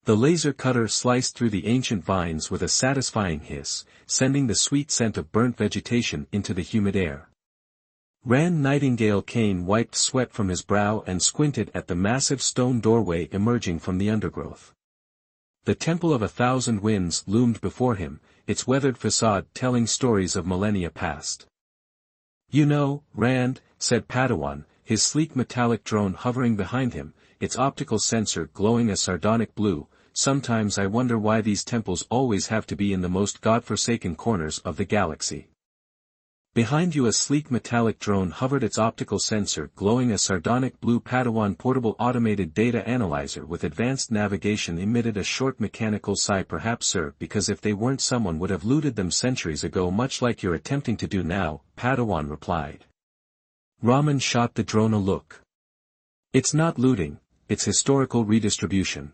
The laser cutter sliced through the ancient vines with a satisfying hiss, sending the sweet scent of burnt vegetation into the humid air. Rand Nightingale Kane wiped sweat from his brow and squinted at the massive stone doorway emerging from the undergrowth. The Temple of 1,000 Winds loomed before him, its weathered facade telling stories of millennia past. "You know, Rand," said Padawan, his sleek metallic drone hovering behind him, its optical sensor glowing a sardonic blue, "sometimes I wonder why these temples always have to be in the most godforsaken corners of the galaxy." Behind you a sleek metallic drone hovered, its optical sensor glowing a sardonic blue. Padawan portable automated data analyzer with advanced navigation emitted a short mechanical sigh. "Perhaps, sir, because if they weren't someone would have looted them centuries ago, much like you're attempting to do now," Padawan replied. Raman shot the drone a look. "It's not looting, it's historical redistribution."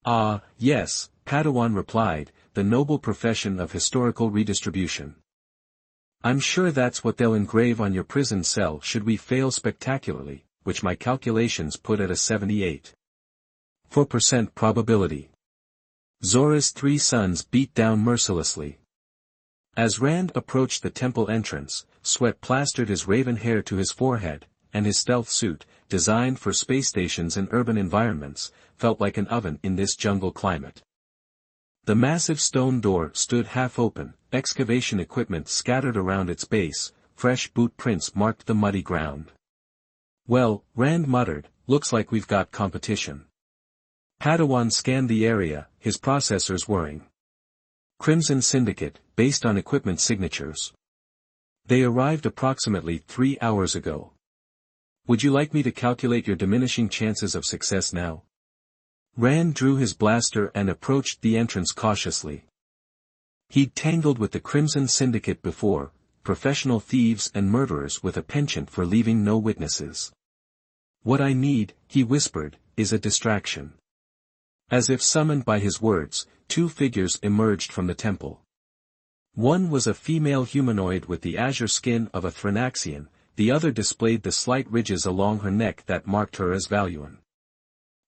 "Ah, yes," Padawan replied, "the noble profession of historical redistribution. I'm sure that's what they'll engrave on your prison cell should we fail spectacularly, which my calculations put at a 78% probability." Zora's 3 sons beat down mercilessly. As Rand approached the temple entrance, sweat plastered his raven hair to his forehead, and his stealth suit, designed for space stations and urban environments, felt like an oven in this jungle climate. The massive stone door stood half open, excavation equipment scattered around its base, fresh boot prints marked the muddy ground. "Well," Rand muttered, "looks like we've got competition." Padawan scanned the area, his processors whirring. "Crimson Syndicate, based on equipment signatures. They arrived approximately 3 hours ago. Would you like me to calculate your diminishing chances of success now?" Rand drew his blaster and approached the entrance cautiously. He'd tangled with the Crimson Syndicate before, professional thieves and murderers with a penchant for leaving no witnesses. "What I need," he whispered, "is a distraction." As if summoned by his words, 2 figures emerged from the temple. One was a female humanoid with the azure skin of a Thranaxian, the other displayed the slight ridges along her neck that marked her as Valuan.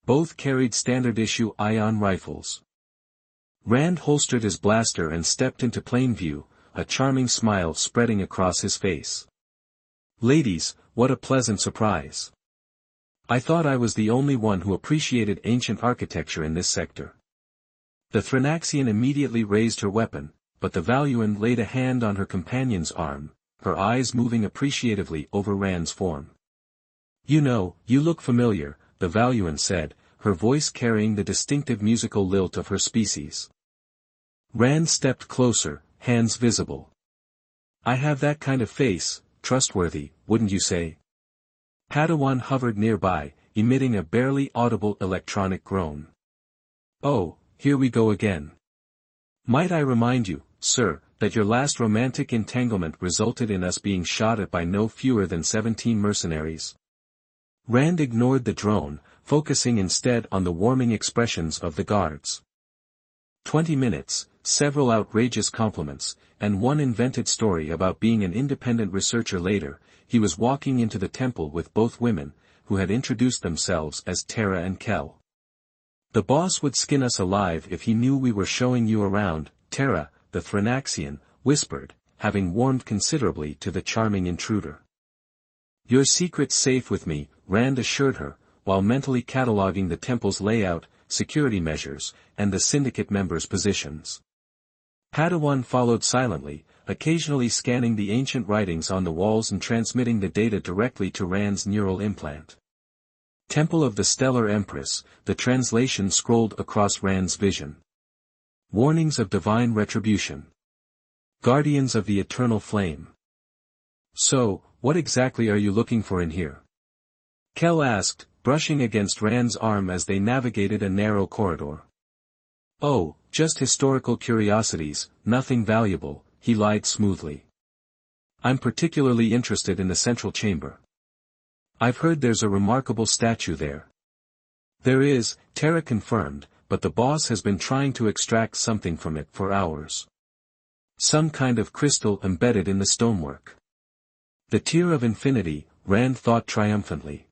Both carried standard-issue ion rifles. Rand holstered his blaster and stepped into plain view, a charming smile spreading across his face. "Ladies, what a pleasant surprise. I thought I was the only one who appreciated ancient architecture in this sector." The Thranaxian immediately raised her weapon, but the Valuan laid a hand on her companion's arm, her eyes moving appreciatively over Rand's form. "You know, you look familiar," the Valuan said, her voice carrying the distinctive musical lilt of her species. Rand stepped closer, hands visible. "I have that kind of face, trustworthy, wouldn't you say?" Padawan hovered nearby, emitting a barely audible electronic groan. "Oh, here we go again. Might I remind you, sir, that your last romantic entanglement resulted in us being shot at by no fewer than 17 mercenaries?" Rand ignored the drone, focusing instead on the warming expressions of the guards. 20 minutes, several outrageous compliments, and one invented story about being an independent researcher later, he was walking into the temple with both women, who had introduced themselves as Terra and Kel. "The boss would skin us alive if he knew we were showing you around," Terra, the Thranaxian, whispered, having warmed considerably to the charming intruder. "Your secret's safe with me," Rand assured her, while mentally cataloging the temple's layout, security measures, and the syndicate members' positions. Padawan followed silently, occasionally scanning the ancient writings on the walls and transmitting the data directly to Rand's neural implant. "Temple of the Stellar Empress," the translation scrolled across Rand's vision. "Warnings of divine retribution. Guardians of the eternal flame." "So, what exactly are you looking for in here?" Kel asked, brushing against Rand's arm as they navigated a narrow corridor. "Oh, just historical curiosities, nothing valuable," he lied smoothly. "I'm particularly interested in the central chamber. I've heard there's a remarkable statue there." "There is," Terra confirmed, "but the boss has been trying to extract something from it for hours. Some kind of crystal embedded in the stonework." The Tear of Infinity, Rand thought triumphantly.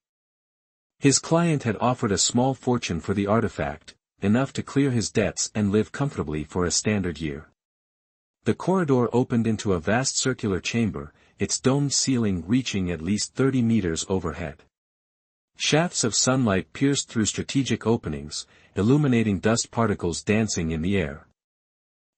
His client had offered a small fortune for the artifact, enough to clear his debts and live comfortably for a standard year. The corridor opened into a vast circular chamber, its domed ceiling reaching at least 30 meters overhead. Shafts of sunlight pierced through strategic openings, illuminating dust particles dancing in the air.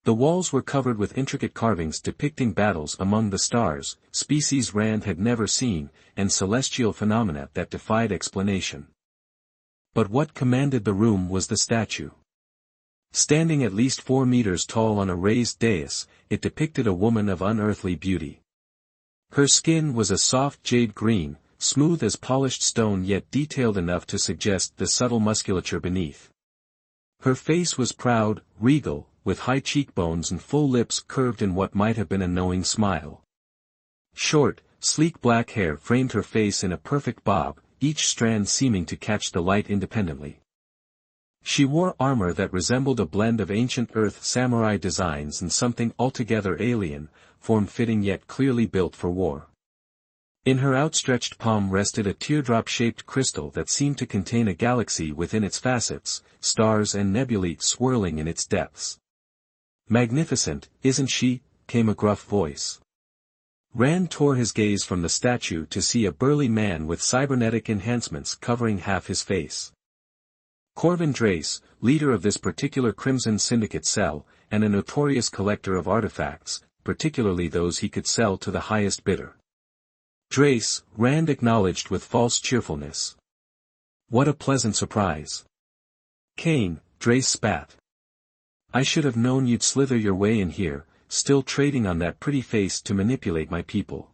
The walls were covered with intricate carvings depicting battles among the stars, species Rand had never seen, and celestial phenomena that defied explanation. But what commanded the room was the statue. Standing at least 4 meters tall on a raised dais, it depicted a woman of unearthly beauty. Her skin was a soft jade green, smooth as polished stone yet detailed enough to suggest the subtle musculature beneath. Her face was proud, regal, with high cheekbones and full lips curved in what might have been a knowing smile. Short, sleek black hair framed her face in a perfect bob, each strand seeming to catch the light independently. She wore armor that resembled a blend of ancient Earth samurai designs and something altogether alien, form-fitting yet clearly built for war. In her outstretched palm rested a teardrop-shaped crystal that seemed to contain a galaxy within its facets, stars and nebulae swirling in its depths. "Magnificent, isn't she?" came a gruff voice. Rand tore his gaze from the statue to see a burly man with cybernetic enhancements covering half his face. Corvin Drace, leader of this particular Crimson Syndicate cell, and a notorious collector of artifacts, particularly those he could sell to the highest bidder. Drace, Rand acknowledged with false cheerfulness. "What a pleasant surprise." "Kane," Drace spat. "I should have known you'd slither your way in here, still trading on that pretty face to manipulate my people."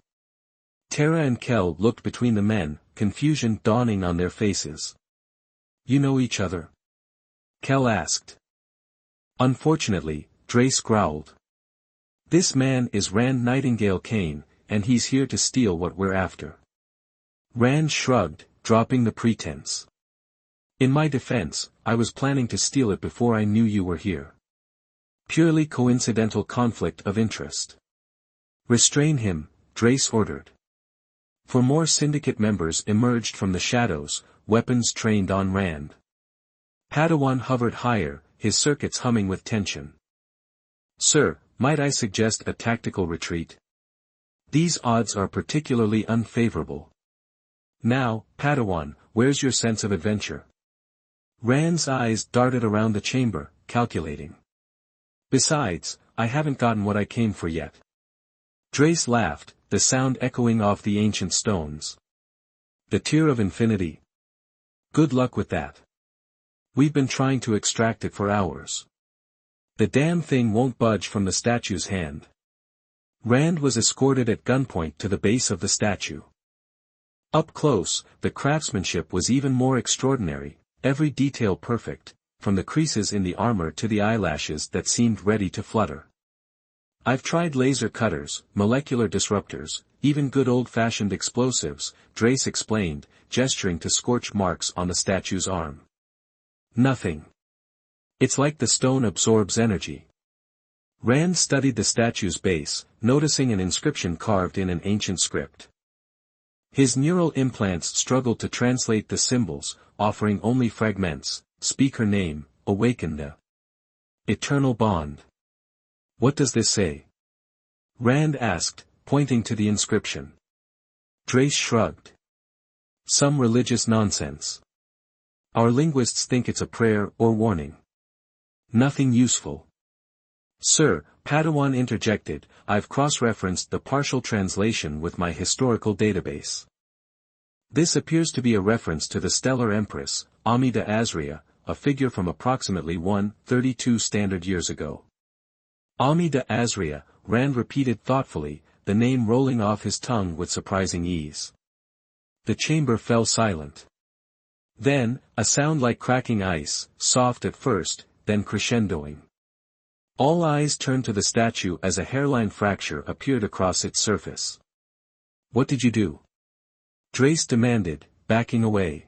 Terra and Kel looked between the men, confusion dawning on their faces. "You know each other?" Kel asked. "Unfortunately," Drace growled. "This man is Rand Nightingale Kane, and he's here to steal what we're after." Rand shrugged, dropping the pretense. "In my defense, I was planning to steal it before I knew you were here. Purely coincidental conflict of interest." "Restrain him," Drace ordered. 4 more syndicate members emerged from the shadows, weapons trained on Rand. Padawan hovered higher, his circuits humming with tension. "Sir, might I suggest a tactical retreat? These odds are particularly unfavorable." "Now, Padawan, where's your sense of adventure?" Rand's eyes darted around the chamber, calculating. "Besides, I haven't gotten what I came for yet." Drace laughed, the sound echoing off the ancient stones. "The Tear of Infinity? Good luck with that. We've been trying to extract it for hours. The damn thing won't budge from the statue's hand." Rand was escorted at gunpoint to the base of the statue. Up close, the craftsmanship was even more extraordinary, every detail perfect, from the creases in the armor to the eyelashes that seemed ready to flutter. "I've tried laser cutters, molecular disruptors, even good old-fashioned explosives," Drace explained, gesturing to scorch marks on the statue's arm. "Nothing. It's like the stone absorbs energy." Rand studied the statue's base, noticing an inscription carved in an ancient script. His neural implants struggled to translate the symbols, offering only fragments. "Speak her name, awaken the eternal bond." "What does this say?" Rand asked, pointing to the inscription. Drace shrugged. "Some religious nonsense. Our linguists think it's a prayer or warning. Nothing useful." "Sir," Padawan interjected, "I've cross-referenced the partial translation with my historical database. This appears to be a reference to the stellar empress, Amida Azria, a figure from approximately 132 standard years ago." Amida Azria, Rand repeated thoughtfully, the name rolling off his tongue with surprising ease. The chamber fell silent. Then, a sound like cracking ice, soft at first, then crescendoing. All eyes turned to the statue as a hairline fracture appeared across its surface. "What did you do?" Drace demanded, backing away.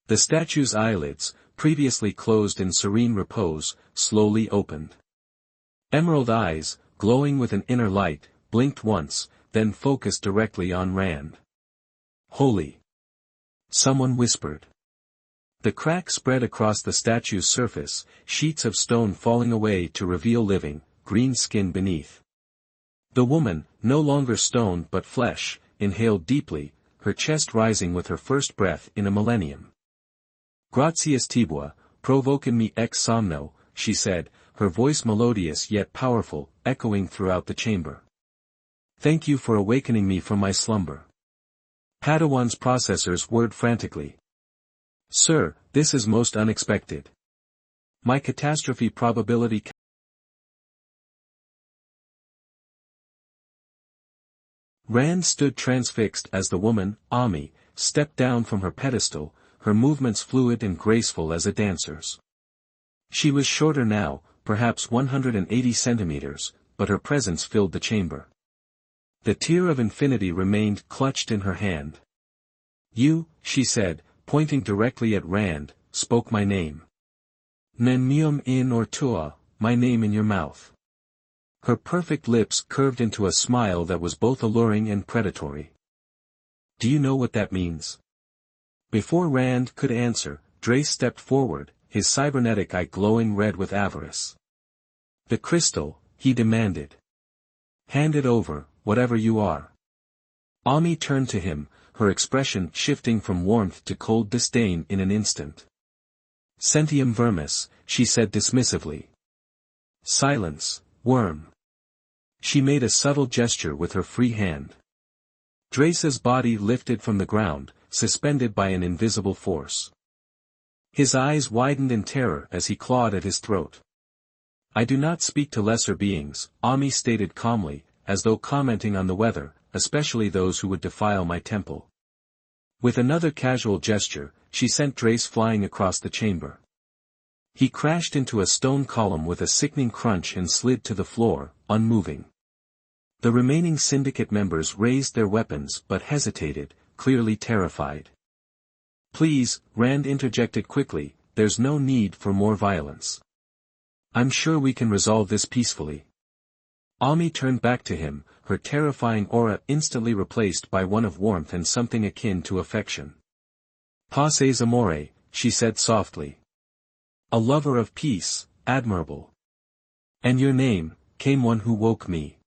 The statue's eyelids, previously closed in serene repose, slowly opened. Emerald eyes, glowing with an inner light, blinked once, then focused directly on Rand. "Holy!" someone whispered. The crack spread across the statue's surface, sheets of stone falling away to reveal living, green skin beneath. The woman, no longer stone but flesh, inhaled deeply, her chest rising with her first breath in a millennium. "Gratias tibua, provocan me ex somno," she said, her voice melodious yet powerful, echoing throughout the chamber. "Thank you for awakening me from my slumber." Padawan's processors whirred frantically. "Sir, this is most unexpected. My catastrophe probability..." Rand stood transfixed as the woman, Ami, stepped down from her pedestal, her movements fluid and graceful as a dancer's. She was shorter now, perhaps 180 centimeters, but her presence filled the chamber. The tear of infinity remained clutched in her hand. "You," she said, pointing directly at Rand, "spoke my name. Nen meum in or tua, my name in your mouth." Her perfect lips curved into a smile that was both alluring and predatory. "Do you know what that means?" Before Rand could answer, Drace stepped forward, his cybernetic eye glowing red with avarice. "The crystal," he demanded. "Hand it over, whatever you are." Ami turned to him, her expression shifting from warmth to cold disdain in an instant. "Sentium vermis," she said dismissively. "Silence, worm." She made a subtle gesture with her free hand. Drace's body lifted from the ground, suspended by an invisible force. His eyes widened in terror as he clawed at his throat. "I do not speak to lesser beings," Ami stated calmly, as though commenting on the weather, "especially those who would defile my temple." With another casual gesture, she sent Drace flying across the chamber. He crashed into a stone column with a sickening crunch and slid to the floor, unmoving. The remaining syndicate members raised their weapons but hesitated, clearly terrified. "Please," Rand interjected quickly, "there's no need for more violence. I'm sure we can resolve this peacefully." Ami turned back to him, her terrifying aura instantly replaced by one of warmth and something akin to affection. "Paces amore," she said softly. "A lover of peace, admirable. And your name," "Came one who woke me."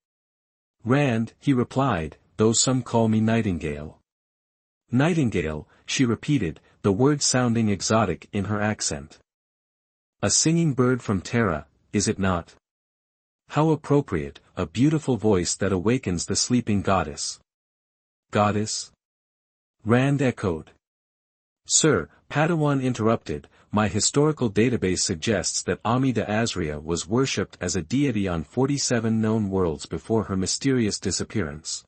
"Rand," he replied, "though some call me Nightingale." "Nightingale," she repeated, the word sounding exotic in her accent. "A singing bird from Terra, is it not? How appropriate, a beautiful voice that awakens the sleeping goddess." "Goddess?" Rand echoed. "Sir," Padawan interrupted, "my historical database suggests that Ami de Azria was worshipped as a deity on 47 known worlds before her mysterious disappearance.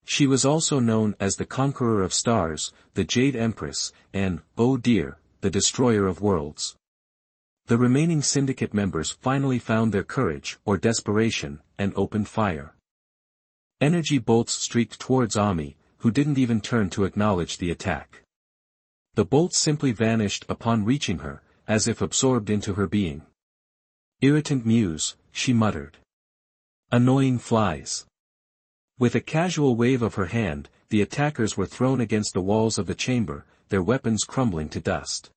She was also known as the Conqueror of Stars, the Jade Empress, and, oh dear, the Destroyer of Worlds." The remaining syndicate members finally found their courage, or desperation, and opened fire. Energy bolts streaked towards Ami, who didn't even turn to acknowledge the attack. The bolts simply vanished upon reaching her, as if absorbed into her being. "Irritant muse," she muttered. "Annoying flies." With a casual wave of her hand, the attackers were thrown against the walls of the chamber, their weapons crumbling to dust.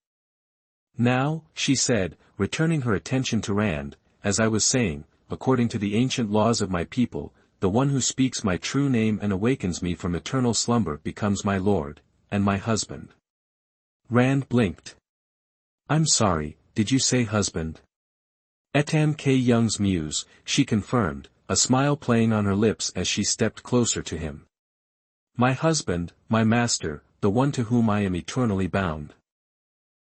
"Now," she said, returning her attention to Rand, "as I was saying, according to the ancient laws of my people, the one who speaks my true name and awakens me from eternal slumber becomes my lord, and my husband." Rand blinked. "I'm sorry, did you say husband?" "Etam K. Young's muse," she confirmed, a smile playing on her lips as she stepped closer to him. "My husband, my master, the one to whom I am eternally bound."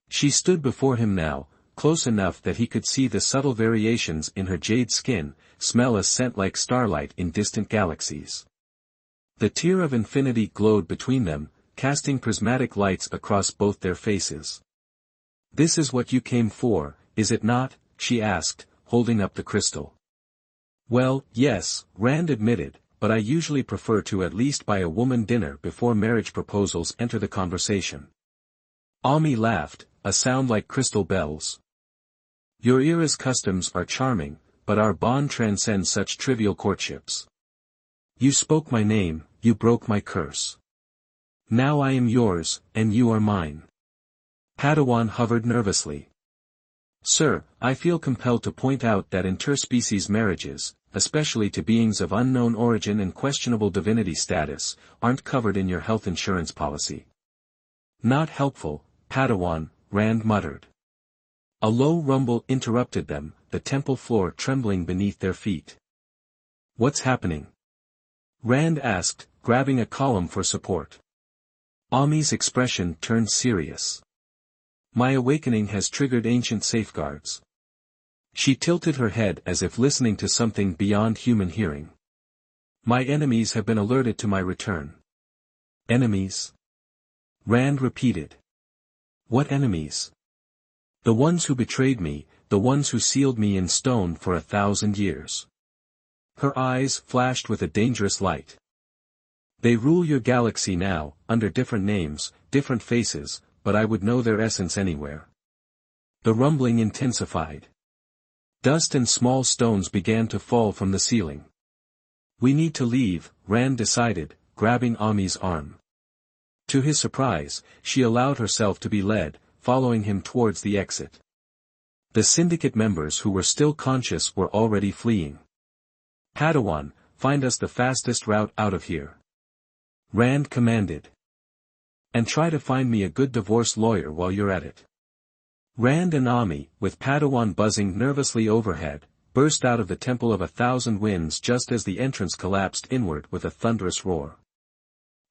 She stood before him now, close enough that he could see the subtle variations in her jade skin, smell a scent like starlight in distant galaxies. The tear of infinity glowed between them, casting prismatic lights across both their faces. "This is what you came for, is it not?" she asked, holding up the crystal. "Well, yes," Rand admitted, "but I usually prefer to at least buy a woman dinner before marriage proposals enter the conversation." Ami laughed, a sound like crystal bells. "Your era's customs are charming, but our bond transcends such trivial courtships. You spoke my name, you broke my curse. Now I am yours, and you are mine." Padawan hovered nervously. Sir, I feel compelled to point out that interspecies marriages, especially to beings of unknown origin and questionable divinity status, aren't covered in your health insurance policy. Not helpful, Padawan, Rand muttered. A low rumble interrupted them, the temple floor trembling beneath their feet. What's happening? Rand asked, grabbing a column for support. Ami's expression turned serious. My awakening has triggered ancient safeguards. She tilted her head as if listening to something beyond human hearing. My enemies have been alerted to my return. Enemies? Rand repeated. What enemies? The ones who betrayed me, the ones who sealed me in stone for 1,000 years. Her eyes flashed with a dangerous light. They rule your galaxy now, under different names, different faces, but I would know their essence anywhere. The rumbling intensified. Dust and small stones began to fall from the ceiling. We need to leave, Rand decided, grabbing Ami's arm. To his surprise, she allowed herself to be led, following him towards the exit. The syndicate members who were still conscious were already fleeing. Padawan, find us the fastest route out of here. Rand commanded. And try to find me a good divorce lawyer while you're at it. Rand and Ami, with Padawan buzzing nervously overhead, burst out of the Temple of 1,000 Winds just as the entrance collapsed inward with a thunderous roar.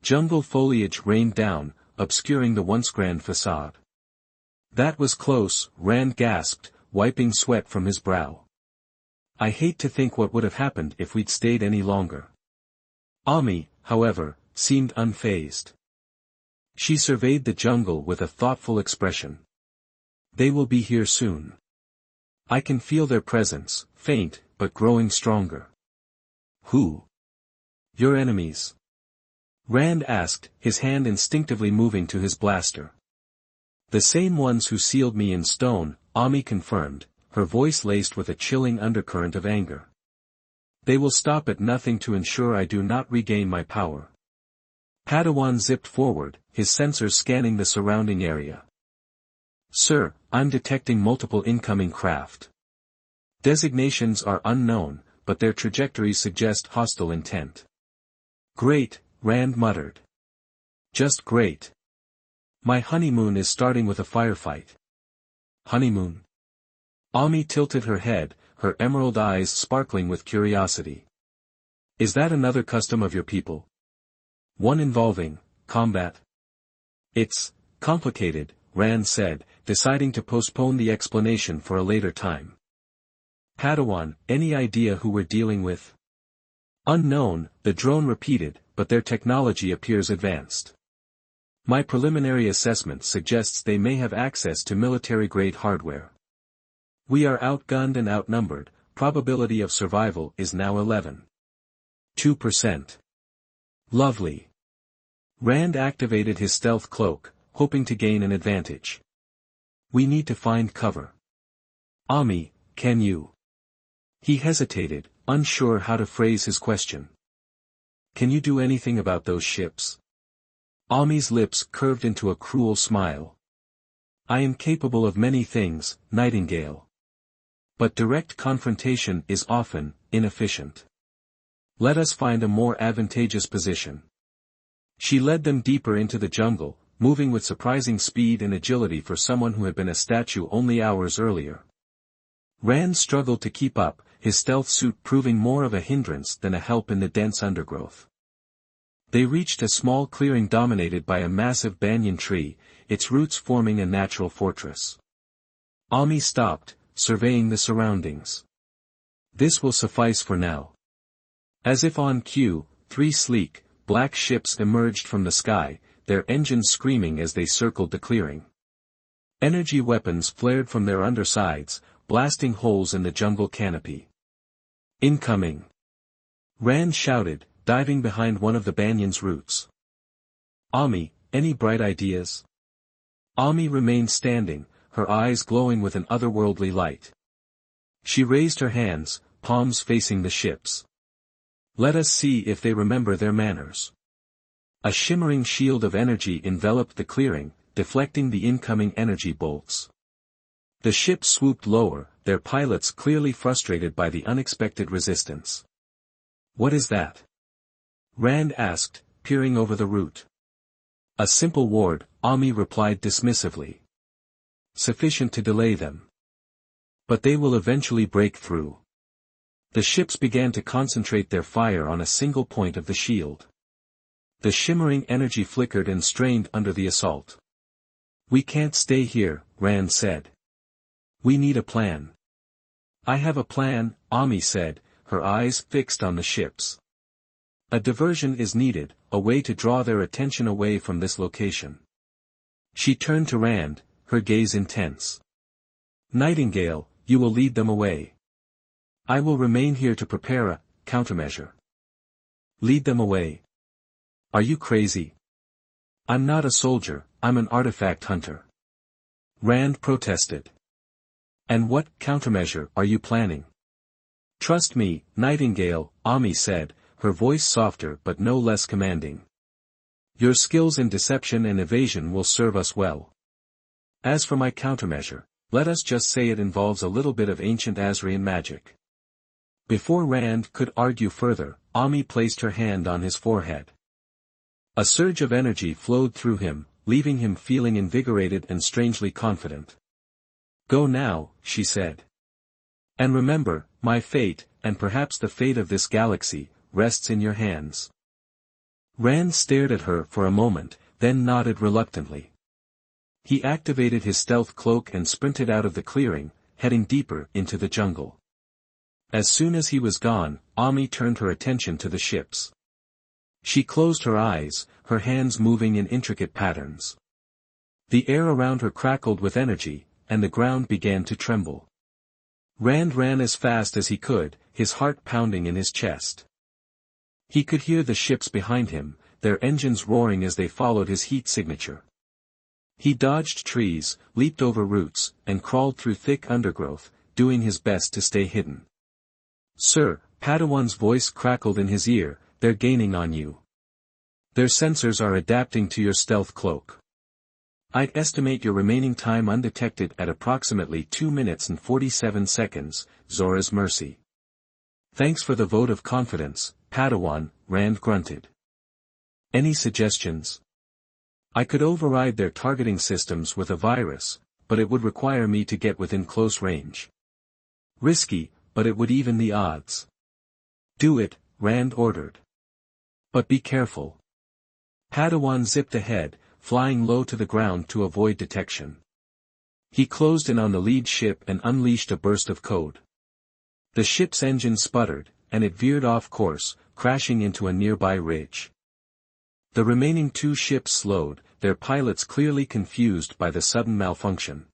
Jungle foliage rained down, obscuring the once grand facade. That was close, Rand gasped, wiping sweat from his brow. I hate to think what would have happened if we'd stayed any longer. Ami, however, seemed unfazed. She surveyed the jungle with a thoughtful expression. They will be here soon. I can feel their presence, faint, but growing stronger. Who? Your enemies. Rand asked, his hand instinctively moving to his blaster. The same ones who sealed me in stone, Ami confirmed, her voice laced with a chilling undercurrent of anger. They will stop at nothing to ensure I do not regain my power. Padawan zipped forward, his sensors scanning the surrounding area. Sir, I'm detecting multiple incoming craft. Designations are unknown, but their trajectories suggest hostile intent. Great, Rand muttered. Just great. My honeymoon is starting with a firefight. Honeymoon? Ami tilted her head, her emerald eyes sparkling with curiosity. Is that another custom of your people? One involving combat? It's complicated, Rand said, deciding to postpone the explanation for a later time. Padawan, any idea who we're dealing with? Unknown, the drone repeated, but their technology appears advanced. My preliminary assessment suggests they may have access to military-grade hardware. We are outgunned and outnumbered, probability of survival is now 11.2%. Lovely. Rand activated his stealth cloak, hoping to gain an advantage. We need to find cover. Ami, can you? He hesitated, unsure how to phrase his question. Can you do anything about those ships? Ami's lips curved into a cruel smile. I am capable of many things, Nightingale. But direct confrontation is often inefficient. Let us find a more advantageous position. She led them deeper into the jungle, moving with surprising speed and agility for someone who had been a statue only hours earlier. Rand struggled to keep up, his stealth suit proving more of a hindrance than a help in the dense undergrowth. They reached a small clearing dominated by a massive banyan tree, its roots forming a natural fortress. Ami stopped, surveying the surroundings. This will suffice for now. As if on cue, 3 sleek, black ships emerged from the sky, their engines screaming as they circled the clearing. Energy weapons flared from their undersides, blasting holes in the jungle canopy. Incoming! Rand shouted, diving behind one of the banyan's roots. Ami, any bright ideas? Ami remained standing, her eyes glowing with an otherworldly light. She raised her hands, palms facing the ships. Let us see if they remember their manners. A shimmering shield of energy enveloped the clearing, deflecting the incoming energy bolts. The ship swooped lower, their pilots clearly frustrated by the unexpected resistance. "What is that?" Rand asked, peering over the route. "A simple ward," Ami replied dismissively. "Sufficient to delay them. But they will eventually break through." The ships began to concentrate their fire on a single point of the shield. The shimmering energy flickered and strained under the assault. "We can't stay here," Rand said. "We need a plan." "I have a plan," Ami said, her eyes fixed on the ships. "A diversion is needed, a way to draw their attention away from this location." She turned to Rand, her gaze intense. "Nightingale, you will lead them away. I will remain here to prepare a countermeasure." "Lead them away? Are you crazy?" "I'm not a soldier, I'm an artifact hunter," Rand protested. "And what countermeasure are you planning?" "Trust me, Nightingale," Ami said, her voice softer but no less commanding. "Your skills in deception and evasion will serve us well. As for my countermeasure, let us just say it involves a little bit of ancient Azrian magic." Before Rand could argue further, Ami placed her hand on his forehead. A surge of energy flowed through him, leaving him feeling invigorated and strangely confident. "Go now," she said. "And remember, my fate, and perhaps the fate of this galaxy, rests in your hands." Rand stared at her for a moment, then nodded reluctantly. He activated his stealth cloak and sprinted out of the clearing, heading deeper into the jungle. As soon as he was gone, Ami turned her attention to the ships. She closed her eyes, her hands moving in intricate patterns. The air around her crackled with energy, and the ground began to tremble. Rand ran as fast as he could, his heart pounding in his chest. He could hear the ships behind him, their engines roaring as they followed his heat signature. He dodged trees, leaped over roots, and crawled through thick undergrowth, doing his best to stay hidden. "Sir," Padawan's voice crackled in his ear, "they're gaining on you. Their sensors are adapting to your stealth cloak. I'd estimate your remaining time undetected at approximately 2 minutes and 47 seconds, Zora's Mercy." "Thanks for the vote of confidence, Padawan," Rand grunted. "Any suggestions?" "I could override their targeting systems with a virus, but it would require me to get within close range. Risky, but it would even the odds." "Do it," Rand ordered. "But be careful." Padawan zipped ahead, flying low to the ground to avoid detection. He closed in on the lead ship and unleashed a burst of code. The ship's engine sputtered, and it veered off course, crashing into a nearby ridge. The remaining 2 ships slowed, their pilots clearly confused by the sudden malfunction.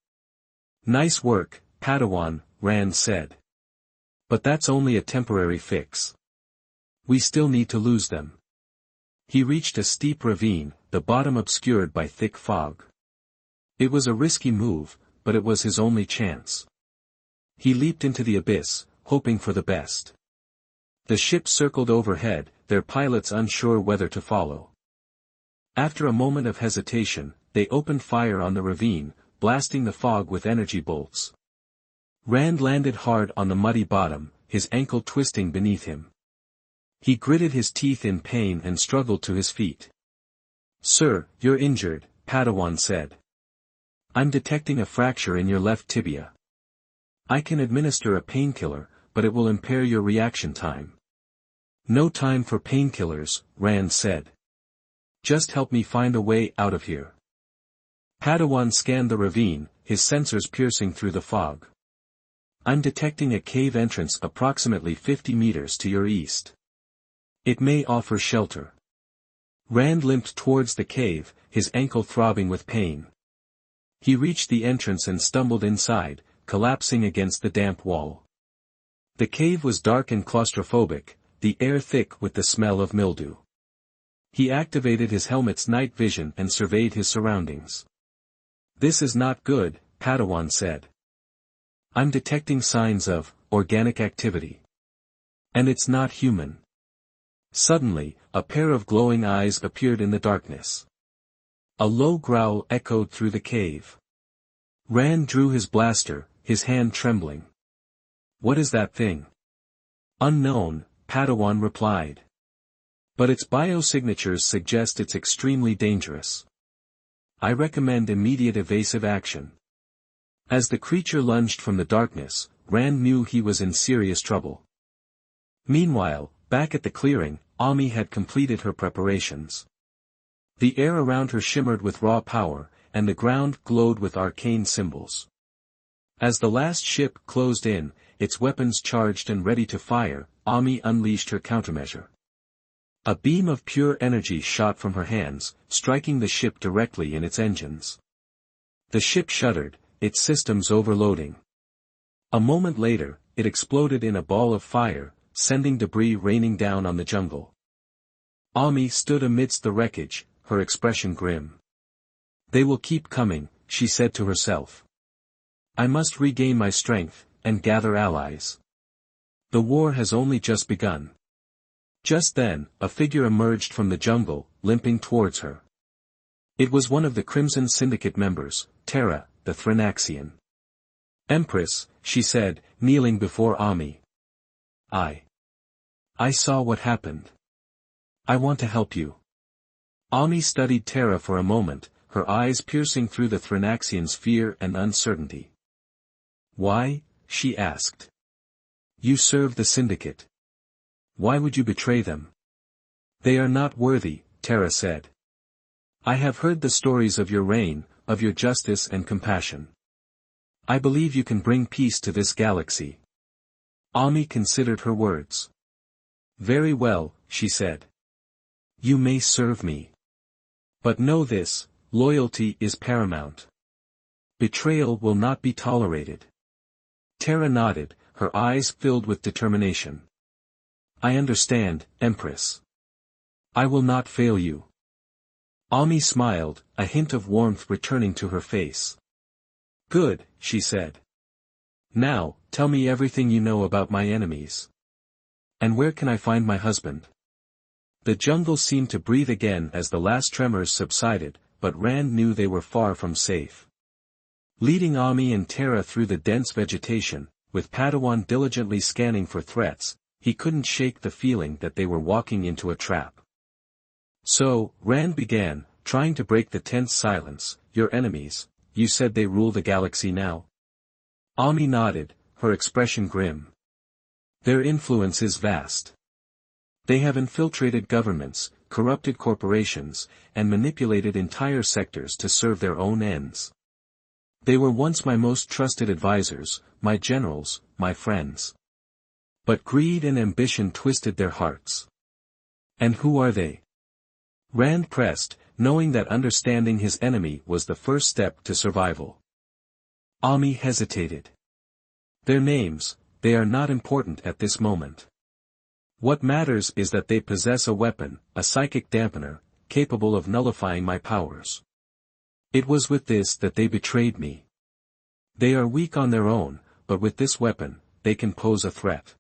"Nice work, Padawan," Rand said. "But that's only a temporary fix. We still need to lose them." He reached a steep ravine, the bottom obscured by thick fog. It was a risky move, but it was his only chance. He leaped into the abyss, hoping for the best. The ship circled overhead, their pilots unsure whether to follow. After a moment of hesitation, they opened fire on the ravine, blasting the fog with energy bolts. Rand landed hard on the muddy bottom, his ankle twisting beneath him. He gritted his teeth in pain and struggled to his feet. "Sir, you're injured," Padawan said. "I'm detecting a fracture in your left tibia. I can administer a painkiller, but it will impair your reaction time." "No time for painkillers," Rand said. "Just help me find a way out of here." Padawan scanned the ravine, his sensors piercing through the fog. "I'm detecting a cave entrance approximately 50 meters to your east. It may offer shelter." Rand limped towards the cave, his ankle throbbing with pain. He reached the entrance and stumbled inside, collapsing against the damp wall. The cave was dark and claustrophobic, the air thick with the smell of mildew. He activated his helmet's night vision and surveyed his surroundings. "This is not good," Padawan said. "I'm detecting signs of organic activity. And it's not human." Suddenly, a pair of glowing eyes appeared in the darkness. A low growl echoed through the cave. Rand drew his blaster, his hand trembling. What is that thing? Unknown, Padawan replied. But its biosignatures suggest it's extremely dangerous. I recommend immediate evasive action. As the creature lunged from the darkness, Rand knew he was in serious trouble. Meanwhile, back at the clearing, Ami had completed her preparations. The air around her shimmered with raw power, and the ground glowed with arcane symbols. As the last ship closed in, its weapons charged and ready to fire, Ami unleashed her countermeasure. A beam of pure energy shot from her hands, striking the ship directly in its engines. The ship shuddered, its systems overloading. A moment later, it exploded in a ball of fire, sending debris raining down on the jungle. Ami stood amidst the wreckage, her expression grim. They will keep coming, she said to herself. I must regain my strength, and gather allies. The war has only just begun. Just then, a figure emerged from the jungle, limping towards her. It was one of the Crimson Syndicate members, Terra, the Thrinaxian. Empress, she said, kneeling before Ami. I saw what happened. I want to help you. Ami studied Terra for a moment, her eyes piercing through the Thrinaxian's fear and uncertainty. Why? She asked. You serve the Syndicate. Why would you betray them? They are not worthy, Terra said. I have heard the stories of your reign, of your justice and compassion. I believe you can bring peace to this galaxy. Ami considered her words. Very well, she said. You may serve me. But know this, loyalty is paramount. Betrayal will not be tolerated. Terra nodded, her eyes filled with determination. I understand, Empress. I will not fail you. Ami smiled, a hint of warmth returning to her face. Good, she said. Now, tell me everything you know about my enemies. And where can I find my husband? The jungle seemed to breathe again as the last tremors subsided, but Rand knew they were far from safe. Leading Ami and Terra through the dense vegetation, with Padawan diligently scanning for threats, he couldn't shake the feeling that they were walking into a trap. So, Rand began, trying to break the tense silence. Your enemies, you said they rule the galaxy now? Ami nodded, her expression grim. Their influence is vast. They have infiltrated governments, corrupted corporations, and manipulated entire sectors to serve their own ends. They were once my most trusted advisors, my generals, my friends. But greed and ambition twisted their hearts. And who are they? Rand pressed, knowing that understanding his enemy was the first step to survival. Ami hesitated. Their names, they are not important at this moment. What matters is that they possess a weapon, a psychic dampener, capable of nullifying my powers. It was with this that they betrayed me. They are weak on their own, but with this weapon, they can pose a threat.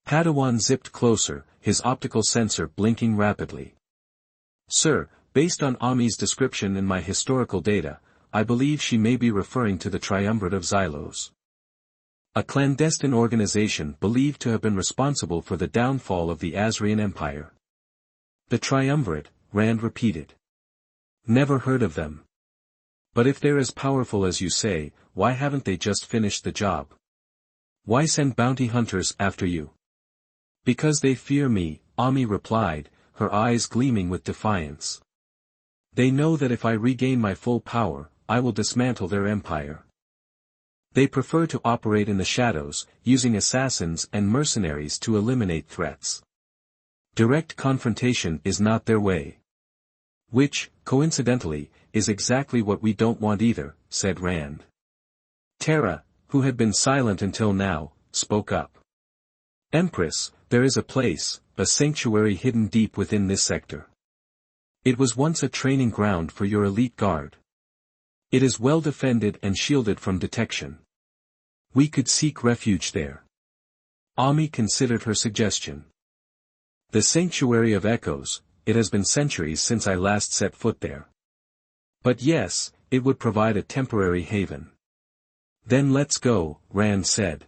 Padawan zipped closer, his optical sensor blinking rapidly. Sir, based on Ami's description in my historical data, I believe she may be referring to the Triumvirate of Xylos. A clandestine organization believed to have been responsible for the downfall of the Azrian Empire. The Triumvirate, Rand repeated. Never heard of them. But if they're as powerful as you say, why haven't they just finished the job? Why send bounty hunters after you? Because they fear me, Ami replied, her eyes gleaming with defiance. They know that if I regain my full power, I will dismantle their empire. They prefer to operate in the shadows, using assassins and mercenaries to eliminate threats. Direct confrontation is not their way. Which, coincidentally, is exactly what we don't want either, said Rand. Terra, who had been silent until now, spoke up. Empress, there is a place, a sanctuary hidden deep within this sector. It was once a training ground for your elite guard. It is well defended and shielded from detection. We could seek refuge there. Ami considered her suggestion. The Sanctuary of Echoes, it has been centuries since I last set foot there. But yes, it would provide a temporary haven. Then let's go, Rand said.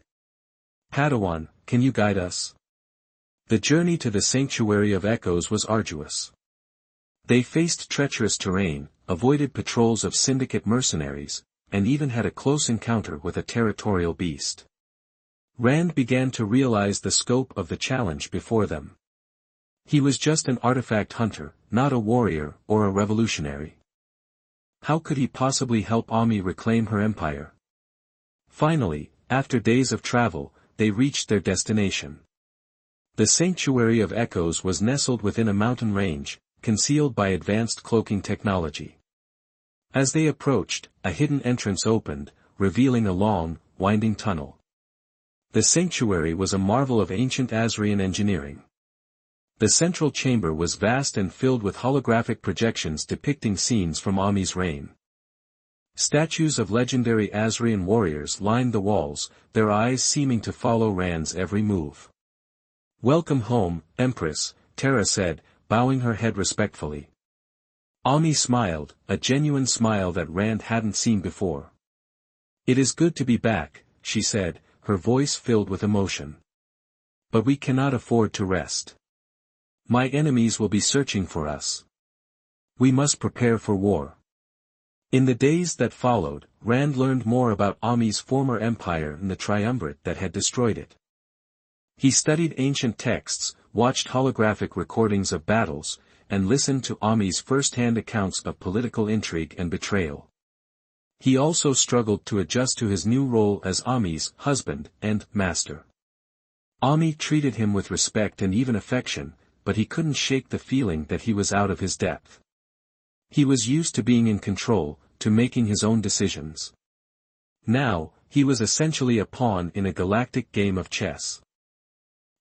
Padawan, can you guide us? The journey to the Sanctuary of Echoes was arduous. They faced treacherous terrain, avoided patrols of syndicate mercenaries, and even had a close encounter with a territorial beast. Rand began to realize the scope of the challenge before them. He was just an artifact hunter, not a warrior or a revolutionary. How could he possibly help Ami reclaim her empire? Finally, after days of travel, they reached their destination. The Sanctuary of Echoes was nestled within a mountain range, concealed by advanced cloaking technology. As they approached, a hidden entrance opened, revealing a long, winding tunnel. The sanctuary was a marvel of ancient Asrian engineering. The central chamber was vast and filled with holographic projections depicting scenes from Ami's reign. Statues of legendary Asrian warriors lined the walls, their eyes seeming to follow Rand's every move. "Welcome home, Empress," Terra said, bowing her head respectfully. Ami smiled, a genuine smile that Rand hadn't seen before. "It is good to be back," she said, her voice filled with emotion. "But we cannot afford to rest. My enemies will be searching for us. We must prepare for war." In the days that followed, Rand learned more about Ami's former empire and the triumvirate that had destroyed it. He studied ancient texts, watched holographic recordings of battles, and listened to Ami's first-hand accounts of political intrigue and betrayal. He also struggled to adjust to his new role as Ami's husband and master. Ami treated him with respect and even affection, but he couldn't shake the feeling that he was out of his depth. He was used to being in control, to making his own decisions. Now, he was essentially a pawn in a galactic game of chess.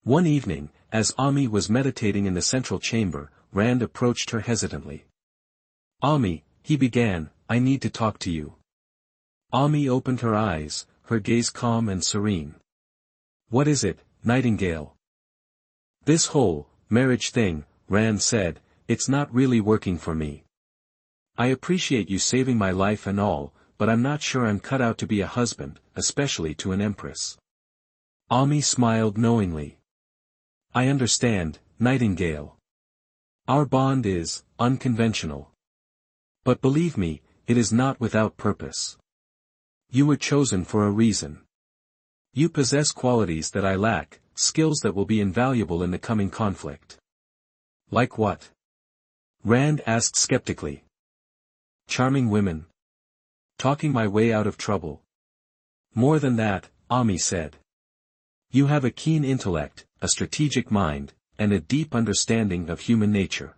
One evening, as Ami was meditating in the central chamber, Rand approached her hesitantly. "Ami," he began, "I need to talk to you." Ami opened her eyes, her gaze calm and serene. "What is it, Nightingale?" "This whole marriage thing," Rand said, "it's not really working for me. I appreciate you saving my life and all, but I'm not sure I'm cut out to be a husband, especially to an empress." Ami smiled knowingly. "I understand, Nightingale. Our bond is unconventional. But believe me, it is not without purpose. You were chosen for a reason. You possess qualities that I lack, skills that will be invaluable in the coming conflict." "Like what?" Rand asked skeptically. "Charming women. Talking my way out of trouble." "More than that," Ami said. "You have a keen intellect, a strategic mind, and a deep understanding of human nature.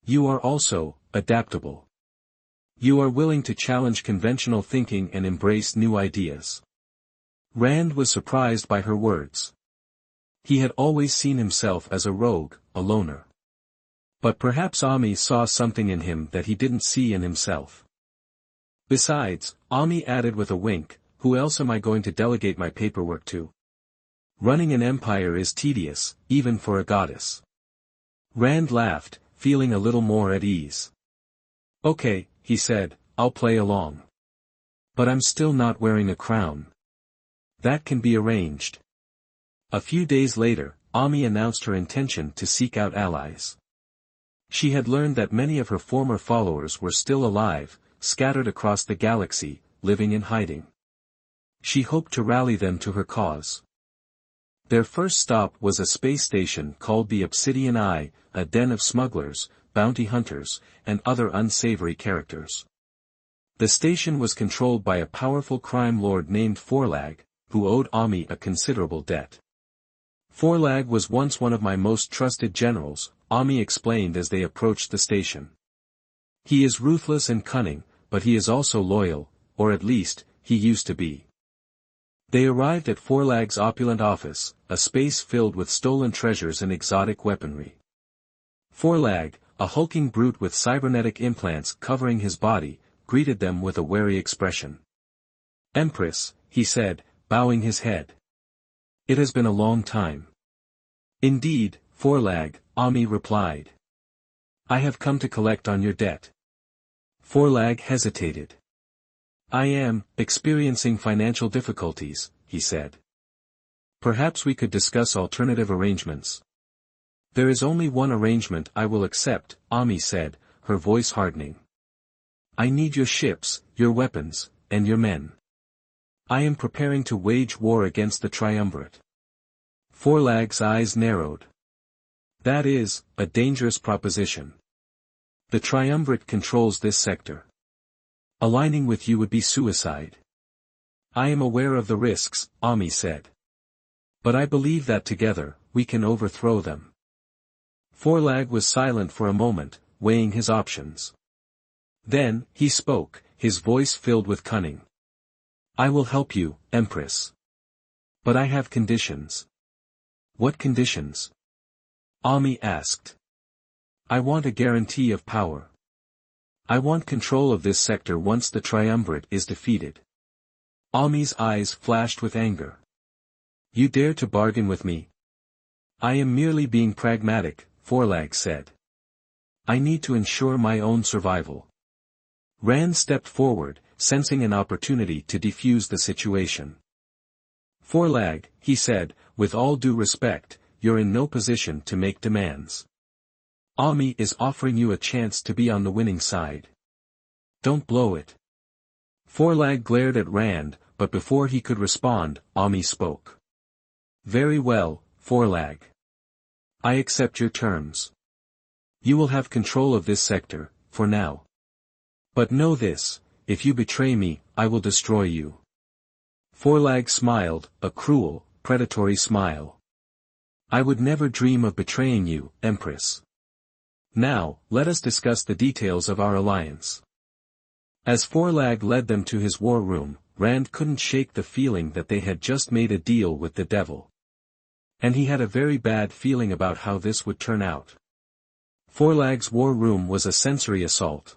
You are also adaptable. You are willing to challenge conventional thinking and embrace new ideas." Rand was surprised by her words. He had always seen himself as a rogue, a loner. But perhaps Ami saw something in him that he didn't see in himself. "Besides," Ami added with a wink, "who else am I going to delegate my paperwork to? Running an empire is tedious, even for a goddess." Rand laughed, feeling a little more at ease. "Okay," he said, "I'll play along. But I'm still not wearing a crown." "That can be arranged." A few days later, Ami announced her intention to seek out allies. She had learned that many of her former followers were still alive, scattered across the galaxy, living in hiding. She hoped to rally them to her cause. Their first stop was a space station called the Obsidian Eye, a den of smugglers, bounty hunters, and other unsavory characters. The station was controlled by a powerful crime lord named Forlag, who owed Ami a considerable debt. "Forlag was once one of my most trusted generals," Ami explained as they approached the station. "He is ruthless and cunning, but he is also loyal, or at least, he used to be." They arrived at Forlag's opulent office, a space filled with stolen treasures and exotic weaponry. Forlag, a hulking brute with cybernetic implants covering his body, greeted them with a wary expression. "Empress," he said, bowing his head. "It has been a long time." "Indeed, Forlag," Ami replied. "I have come to collect on your debt." Forlag hesitated. I am experiencing financial difficulties, he said. Perhaps we could discuss alternative arrangements. There is only one arrangement I will accept, Ami said, her voice hardening. I need your ships, your weapons, and your men. I am preparing to wage war against the Triumvirate. Forlag's eyes narrowed. That is, a dangerous proposition. The Triumvirate controls this sector. Aligning with you would be suicide. I am aware of the risks, Ami said. But I believe that together, we can overthrow them. Forlag was silent for a moment, weighing his options. Then, he spoke, his voice filled with cunning. I will help you, Empress. But I have conditions. What conditions? Ami asked. I want a guarantee of power. I want control of this sector once the Triumvirate is defeated. Ami's eyes flashed with anger. You dare to bargain with me? I am merely being pragmatic, Forlag said. I need to ensure my own survival. Rand stepped forward, sensing an opportunity to defuse the situation. Forlag, he said, with all due respect, you're in no position to make demands. Ami is offering you a chance to be on the winning side. Don't blow it. Forlag glared at Rand, but before he could respond, Ami spoke. Very well, Forlag. I accept your terms. You will have control of this sector, for now. But know this, if you betray me, I will destroy you. Forlag smiled, a cruel, predatory smile. I would never dream of betraying you, Empress. Now, let us discuss the details of our alliance. As Forlag led them to his war room, Rand couldn't shake the feeling that they had just made a deal with the devil. And he had a very bad feeling about how this would turn out. Forlag's war room was a sensory assault.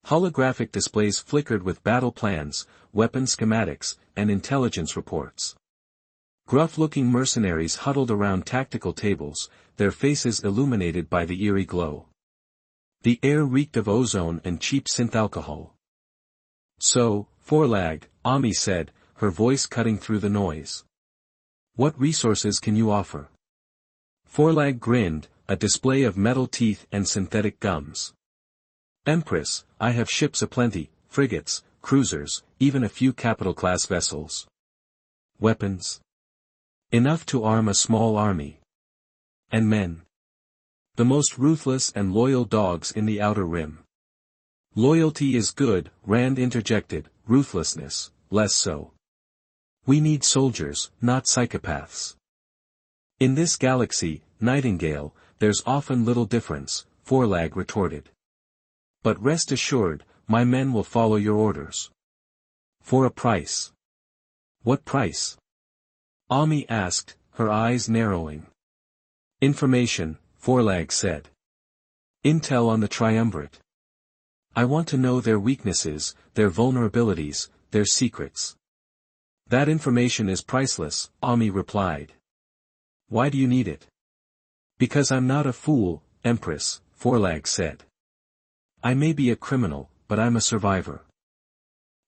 Holographic displays flickered with battle plans, weapon schematics, and intelligence reports. Gruff-looking mercenaries huddled around tactical tables, their faces illuminated by the eerie glow. The air reeked of ozone and cheap synth alcohol. So, Forlag, Ami said, her voice cutting through the noise. What resources can you offer? Forlag grinned, a display of metal teeth and synthetic gums. Empress, I have ships aplenty, frigates, cruisers, even a few capital-class vessels. Weapons? Enough to arm a small army. And men? The most ruthless and loyal dogs in the Outer Rim. Loyalty is good, Rand interjected, ruthlessness, less so. We need soldiers, not psychopaths. In this galaxy, Nightingale, there's often little difference, Forlag retorted. But rest assured, my men will follow your orders. For a price. What price? Ami asked, her eyes narrowing. Information, Forlag said. Intel on the Triumvirate. I want to know their weaknesses, their vulnerabilities, their secrets. That information is priceless, Ami replied. Why do you need it? Because I'm not a fool, Empress, Forlag said. I may be a criminal, but I'm a survivor.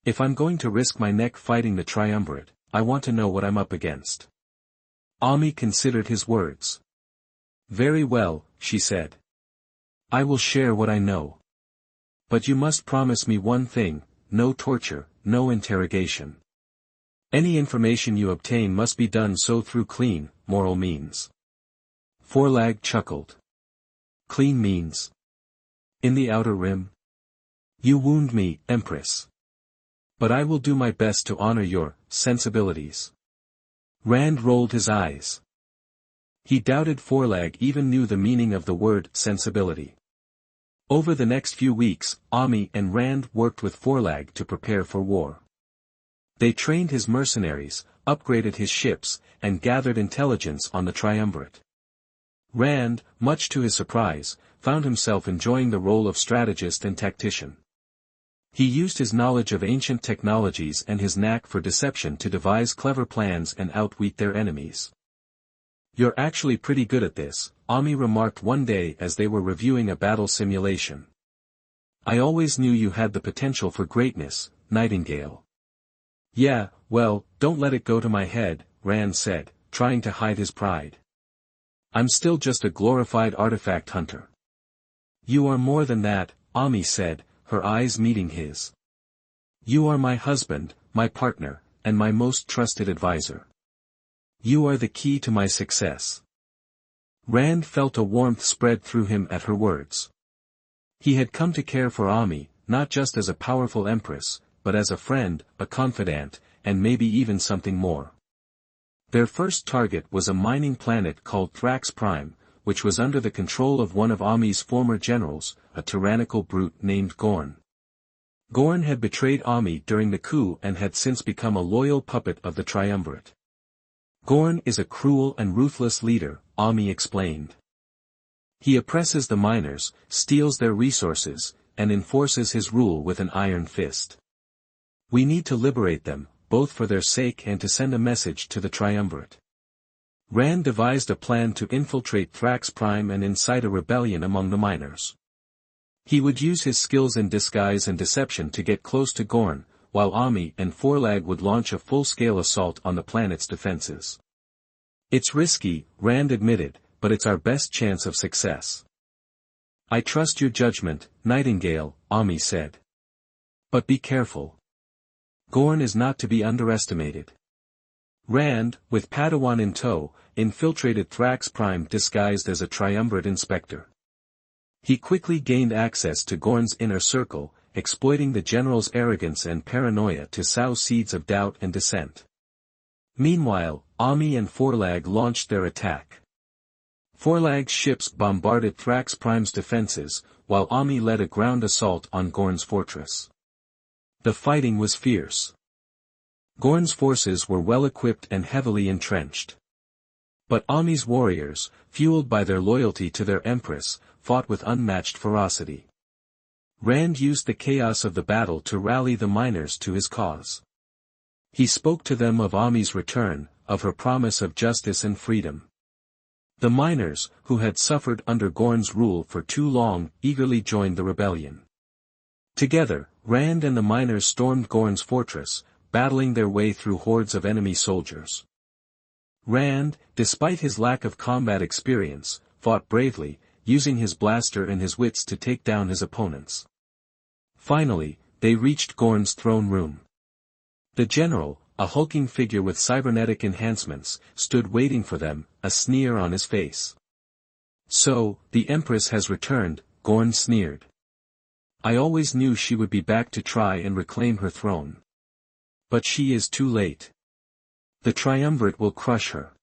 If I'm going to risk my neck fighting the Triumvirate, I want to know what I'm up against. Ami considered his words. Very well, she said. I will share what I know. But you must promise me one thing, no torture, no interrogation. Any information you obtain must be done so through clean, moral means. Forlag chuckled. Clean means? In the Outer Rim? You wound me, Empress. But I will do my best to honor your sensibilities. Rand rolled his eyes. He doubted Forlag even knew the meaning of the word sensibility. Over the next few weeks, Ami and Rand worked with Forlag to prepare for war. They trained his mercenaries, upgraded his ships, and gathered intelligence on the Triumvirate. Rand, much to his surprise, found himself enjoying the role of strategist and tactician. He used his knowledge of ancient technologies and his knack for deception to devise clever plans and outwit their enemies. You're actually pretty good at this, Ami remarked one day as they were reviewing a battle simulation. I always knew you had the potential for greatness, Nightingale. Yeah, well, don't let it go to my head, Rand said, trying to hide his pride. I'm still just a glorified artifact hunter. You are more than that, Ami said, her eyes meeting his. You are my husband, my partner, and my most trusted advisor. You are the key to my success. Rand felt a warmth spread through him at her words. He had come to care for Ami, not just as a powerful empress, but as a friend, a confidant, and maybe even something more. Their first target was a mining planet called Thrax Prime, which was under the control of one of Ami's former generals, a tyrannical brute named Gorn. Gorn had betrayed Ami during the coup and had since become a loyal puppet of the Triumvirate. Gorn is a cruel and ruthless leader, Ami explained. He oppresses the miners, steals their resources, and enforces his rule with an iron fist. We need to liberate them, both for their sake and to send a message to the Triumvirate. Rand devised a plan to infiltrate Thrax Prime and incite a rebellion among the miners. He would use his skills in disguise and deception to get close to Gorn, while Ami and Forlag would launch a full-scale assault on the planet's defenses. It's risky, Rand admitted, but it's our best chance of success. I trust your judgment, Nightingale, Ami said. But be careful. Gorn is not to be underestimated. Rand, with Padawan in tow, infiltrated Thrax Prime disguised as a Triumvirate inspector. He quickly gained access to Gorn's inner circle, exploiting the general's arrogance and paranoia to sow seeds of doubt and dissent. Meanwhile, Ami and Forlag launched their attack. Forlag's ships bombarded Thrax Prime's defenses, while Ami led a ground assault on Gorn's fortress. The fighting was fierce. Gorn's forces were well-equipped and heavily entrenched. But Ami's warriors, fueled by their loyalty to their empress, fought with unmatched ferocity. Rand used the chaos of the battle to rally the miners to his cause. He spoke to them of Ami's return, of her promise of justice and freedom. The miners, who had suffered under Gorn's rule for too long, eagerly joined the rebellion. Together, Rand and the miners stormed Gorn's fortress, battling their way through hordes of enemy soldiers. Rand, despite his lack of combat experience, fought bravely, using his blaster and his wits to take down his opponents. Finally, they reached Gorn's throne room. The general, a hulking figure with cybernetic enhancements, stood waiting for them, a sneer on his face. So, the Empress has returned, Gorn sneered. I always knew she would be back to try and reclaim her throne. But she is too late. The Triumvirate will crush her.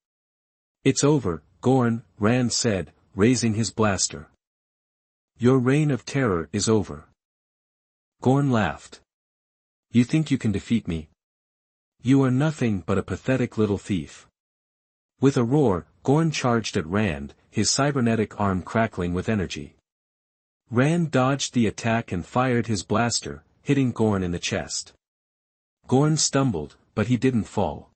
It's over, Gorn, Rand said, raising his blaster. Your reign of terror is over. Gorn laughed. You think you can defeat me? You are nothing but a pathetic little thief. With a roar, Gorn charged at Rand, his cybernetic arm crackling with energy. Rand dodged the attack and fired his blaster, hitting Gorn in the chest. Gorn stumbled, but he didn't fall.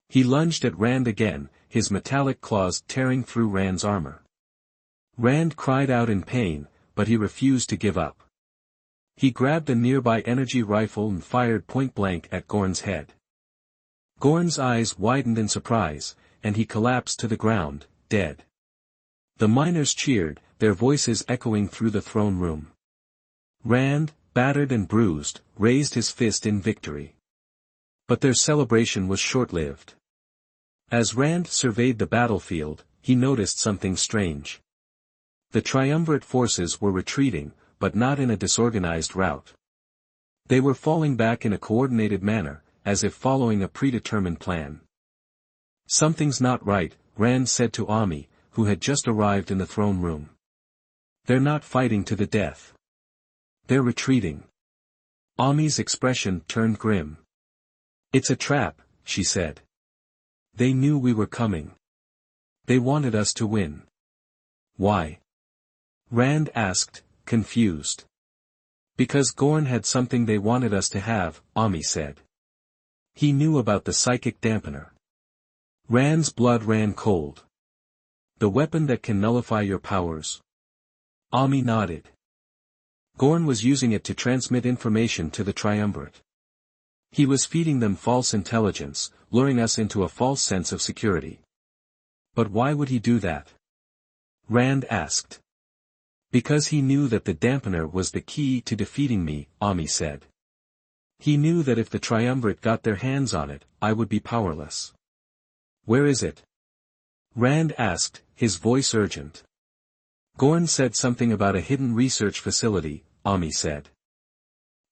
He lunged at Rand again, his metallic claws tearing through Rand's armor. Rand cried out in pain, but he refused to give up. He grabbed a nearby energy rifle and fired point-blank at Gorn's head. Gorn's eyes widened in surprise, and he collapsed to the ground, dead. The miners cheered, their voices echoing through the throne room. Rand, battered and bruised, raised his fist in victory. But their celebration was short-lived. As Rand surveyed the battlefield, he noticed something strange. The Triumvirate forces were retreating, but not in a disorganized rout. They were falling back in a coordinated manner, as if following a predetermined plan. Something's not right, Rand said to Ami, who had just arrived in the throne room. They're not fighting to the death. They're retreating. Ami's expression turned grim. It's a trap, she said. They knew we were coming. They wanted us to win. Why? Rand asked, confused. Because Gorn had something they wanted us to have, Ami said. He knew about the psychic dampener. Rand's blood ran cold. The weapon that can nullify your powers. Ami nodded. Gorn was using it to transmit information to the Triumvirate. He was feeding them false intelligence, luring us into a false sense of security. But why would he do that? Rand asked. Because he knew that the dampener was the key to defeating me, Ami said. He knew that if the Triumvirate got their hands on it, I would be powerless. Where is it? Rand asked, his voice urgent. Gorn said something about a hidden research facility, Ami said.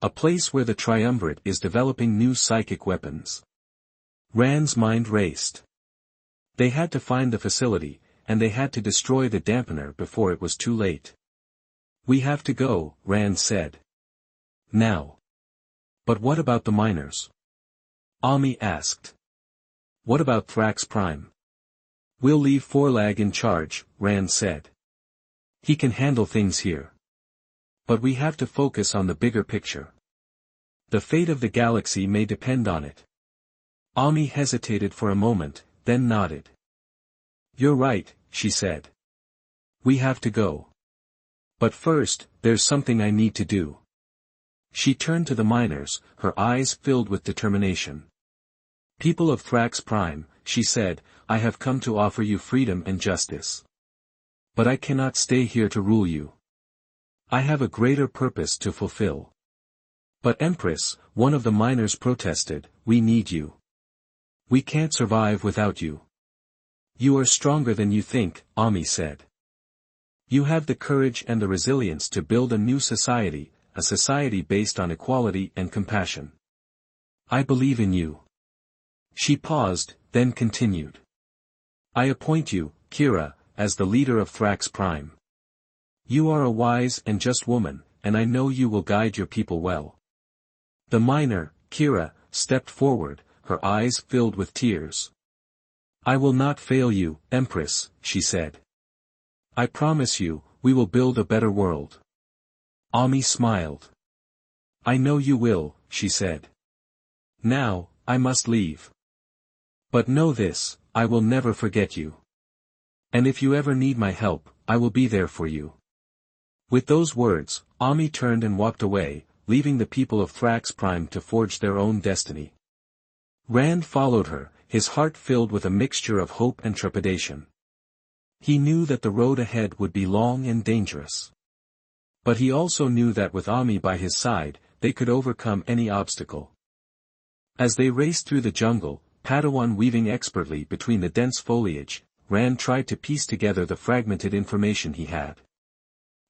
A place where the Triumvirate is developing new psychic weapons. Rand's mind raced. They had to find the facility, and they had to destroy the dampener before it was too late. We have to go, Rand said. Now. But what about the miners? Ami asked. What about Thrax Prime? We'll leave Forlag in charge, Rand said. He can handle things here. But we have to focus on the bigger picture. The fate of the galaxy may depend on it. Ami hesitated for a moment, then nodded. You're right, she said. We have to go. But first, there's something I need to do. She turned to the miners, her eyes filled with determination. People of Thrax Prime, she said, I have come to offer you freedom and justice. But I cannot stay here to rule you. I have a greater purpose to fulfill. But Empress, one of the miners protested, we need you. We can't survive without you. You are stronger than you think, Ami said. You have the courage and the resilience to build a new society, a society based on equality and compassion. I believe in you. She paused, then continued. I appoint you, Kira, as the leader of Thrax Prime. You are a wise and just woman, and I know you will guide your people well. The miner, Kira, stepped forward, her eyes filled with tears. I will not fail you, Empress, she said. I promise you, we will build a better world. Ami smiled. I know you will, she said. Now, I must leave. But know this, I will never forget you. And if you ever need my help, I will be there for you. With those words, Ami turned and walked away, leaving the people of Thrax Prime to forge their own destiny. Rand followed her, his heart filled with a mixture of hope and trepidation. He knew that the road ahead would be long and dangerous. But he also knew that with Ami by his side, they could overcome any obstacle. As they raced through the jungle, Padawan weaving expertly between the dense foliage, Rand tried to piece together the fragmented information he had.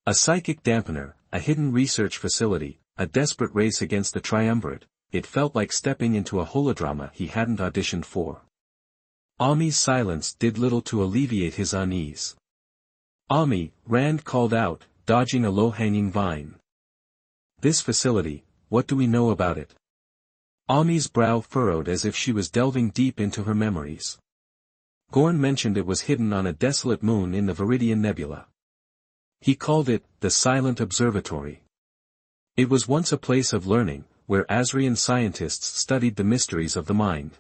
A psychic dampener, a hidden research facility, a desperate race against the Triumvirate, it felt like stepping into a holodrama he hadn't auditioned for. Ami's silence did little to alleviate his unease. Ami, Rand called out, dodging a low-hanging vine. This facility, what do we know about it? Ami's brow furrowed as if she was delving deep into her memories. Gorn mentioned it was hidden on a desolate moon in the Viridian Nebula. He called it, the Silent Observatory. It was once a place of learning, where Asrian scientists studied the mysteries of the mind.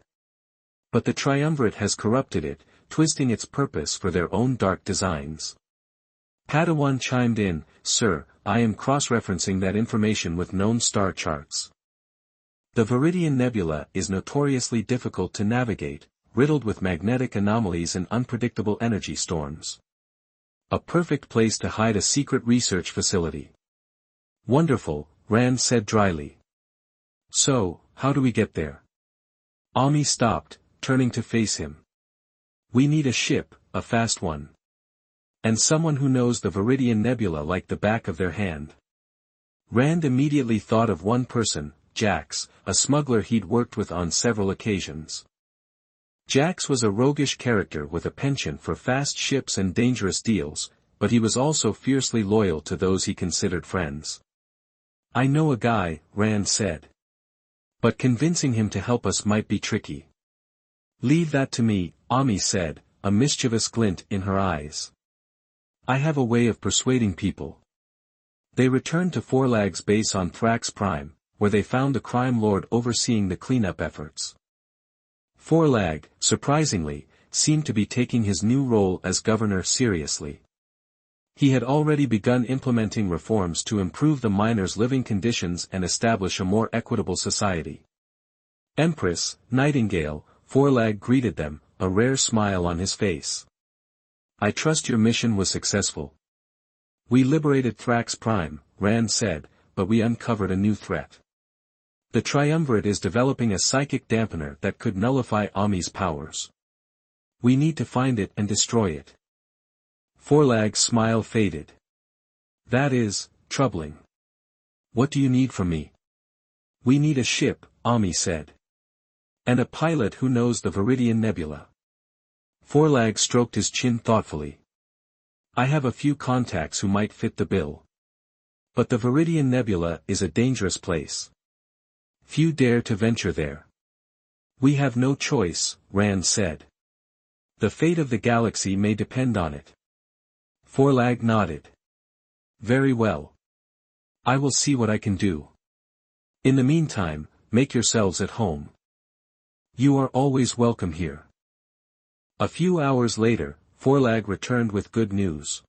But the Triumvirate has corrupted it, twisting its purpose for their own dark designs. Padawan chimed in, Sir, I am cross-referencing that information with known star charts. The Viridian Nebula is notoriously difficult to navigate, riddled with magnetic anomalies and unpredictable energy storms. A perfect place to hide a secret research facility. Wonderful, Rand said dryly. So, how do we get there? Ami stopped, turning to face him. We need a ship, a fast one. And someone who knows the Viridian Nebula like the back of their hand. Rand immediately thought of one person, Jax, a smuggler he'd worked with on several occasions. Jax was a roguish character with a penchant for fast ships and dangerous deals, but he was also fiercely loyal to those he considered friends. I know a guy, Rand said. But convincing him to help us might be tricky. Leave that to me, Ami said, a mischievous glint in her eyes. I have a way of persuading people. They returned to Forlag's base on Thrax Prime, where they found the crime lord overseeing the cleanup efforts. Forlag, surprisingly, seemed to be taking his new role as governor seriously. He had already begun implementing reforms to improve the miners' living conditions and establish a more equitable society. Empress, Nightingale, Forelag greeted them, a rare smile on his face. I trust your mission was successful. We liberated Thrax Prime, Rand said, but we uncovered a new threat. The Triumvirate is developing a psychic dampener that could nullify Ami's powers. We need to find it and destroy it. Forlag's smile faded. That is troubling. What do you need from me? We need a ship, Ami said. And a pilot who knows the Viridian Nebula. Forlag stroked his chin thoughtfully. I have a few contacts who might fit the bill. But the Viridian Nebula is a dangerous place. Few dare to venture there. We have no choice, Rand said. The fate of the galaxy may depend on it. Forlag nodded. Very well. I will see what I can do. In the meantime, make yourselves at home. You are always welcome here. A few hours later, Forlag returned with good news.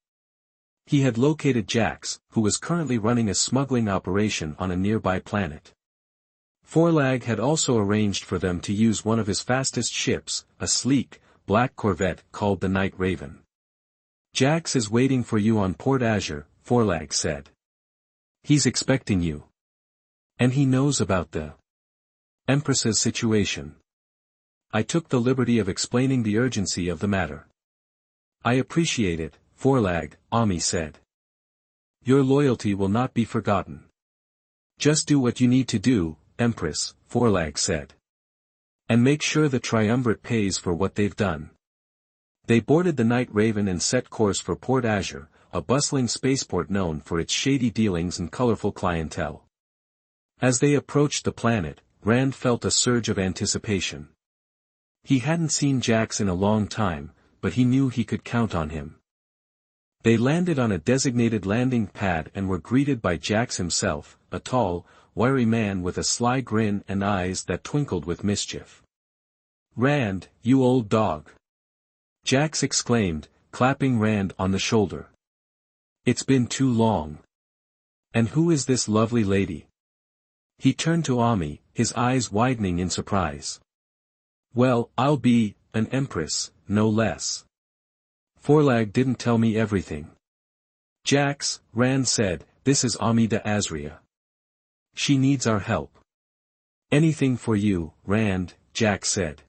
He had located Jax, who was currently running a smuggling operation on a nearby planet. Forlag had also arranged for them to use one of his fastest ships, a sleek, black corvette called the Night Raven. Jax is waiting for you on Port Azure, Forlag said. He's expecting you. And he knows about the Empress's situation. I took the liberty of explaining the urgency of the matter. I appreciate it, Forlag, Ami said. Your loyalty will not be forgotten. Just do what you need to do, Empress, Forlag said. And make sure the Triumvirate pays for what they've done. They boarded the Night Raven and set course for Port Azure, a bustling spaceport known for its shady dealings and colorful clientele. As they approached the planet, Rand felt a surge of anticipation. He hadn't seen Jax in a long time, but he knew he could count on him. They landed on a designated landing pad and were greeted by Jax himself, a tall, wiry man with a sly grin and eyes that twinkled with mischief. Rand, you old dog! Jax exclaimed, clapping Rand on the shoulder. It's been too long. And who is this lovely lady? He turned to Ami, his eyes widening in surprise. Well, I'll be an empress, no less. Forlag didn't tell me everything. Jax, Rand said, this is Ami de Azria. She needs our help. Anything for you, Rand, Jax said.